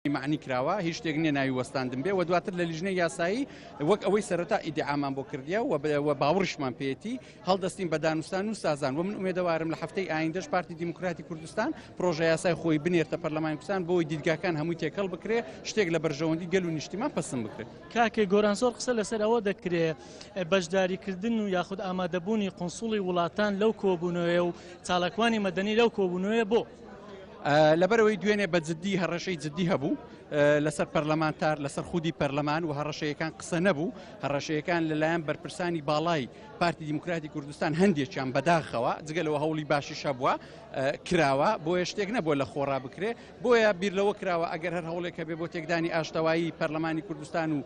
معنی کراوە هیچ شتێک نییە ناوی وەستاندن بێ و دواتر لە لیژنەی یاسایی وەک ئەوەی سەرەتا ئیدعامان بۆ کردیە و باوەڕشمان پێێتی هەڵدەستین بە دانوستان و سازان و من ئومێدەوارم لە هەفتەی ئایندەش پارتی دیموکراتی کوردستان پرۆژە یاسای خۆی بنێرتە پەرلەمانی کوردستان بۆی دیدگاکان هەمووی تێکەڵ بکرێ شتێک لە بەرژەوەندی گەل و نیشتیمان پەسەند بکرێت. کاکێ گۆرانزۆر قسە لەسەر ئەوە دەکرێت بەشداریکردن و یاخود ئامادەبوونی قۆنسوڵی وڵاتان لەو کۆبوونەوەیە و چالاکوانی مەدەنی لەو کۆبوونەوەیە بۆ لەبەرەوەی دوێنێ بە جددی هەڕەشەی جددی هەبوو لەسەر پەرلەمانتار لەسەر خودی پەرلەمان و هەڕەشەیەکان قسە نەبوو هەڕەشەیەکان لەلایەن بەرپرسانی باڵای پارتی دیموکراتی کوردستان هەندێکیان بەداخەوە جگەلەوە هەوڵی باشی شەبووە کراوە بۆیە شتێک نەبووە لە خۆڕا بکرێ بۆیە بیر لەوە کراوە ئەگەر هەر هەوڵێکە بێ بۆ تێکدانی ئاشتەوایی پەرلەمانی کوردستان و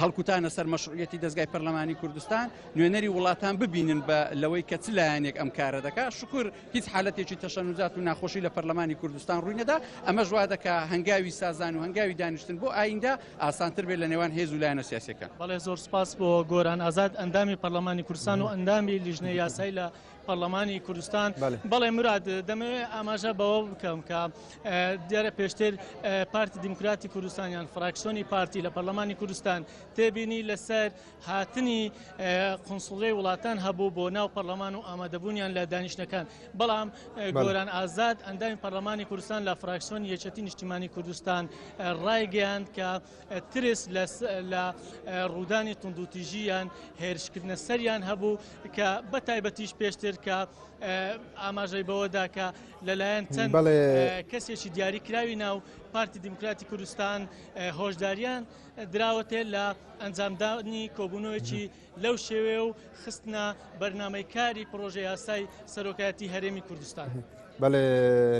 هەڵکوتانە سەر مەشروعیەتی دەستگای پەرلەمانی کوردستان نوێنەری وڵاتان ببینن بە لەوەی کە چ لایەنێک ئەم کارە دەکات شکر هیچ حالەتێکی تەشەنوجات و ناخۆشی لە پەرلەمانی کوردستان ڕووی نەدا ئەمە ژوا دەکا هەنگاوی سازان و هەنگاوی دانیشتن بۆ ئایندە ئاسانتر بێت لە نێوان هێز و لایەنە سیاسیەکان. بەڵێ زۆر سپاس بۆ گۆران ئازاد ئەندامی پەرلەمانی کوردستان و ئەندامی لیژنەی یاسایی لە پەرلەمانی کوردستان. بەڵێ مراد دەمەوێت ئاماژە بەوە بکەم کە دیارە پێشتر پارتی دیموکراتی کوردستانیان فراکسیۆنی پارتی لە پەرلەمانی کوردستان تێبینی لەسەر هاتنی قۆنسوڵیەی وڵاتان هەبوو بۆ ناو پەرلەمان و ئامادەبوونیان لە دانیشتەکان بەڵام گۆران ئازاد ئەندامی پەرلەمانی کوردستان لە فراکسیۆنی یەکێتی نیشتیمانی کوردستان ڕایگەیاند کە ترس لە ڕوودانی توندوتیژیان هێرشکردنە سەریان هەبوو کە بە تایبەتیش پێشتر کە ئاماژەی بەوەدا کە لەلایەن چەند کەسێکی دیاریکراوی ناو پارتی دیموکراتی کوردستان هۆشداریان دراوەتێ لە ئەنجامدانی کۆبوونەوەیەکی لەو شێوێ و خستنە بەرنامەی کاری پرۆژە یاسای سەرۆکایەتی هەرێمی کوردستان.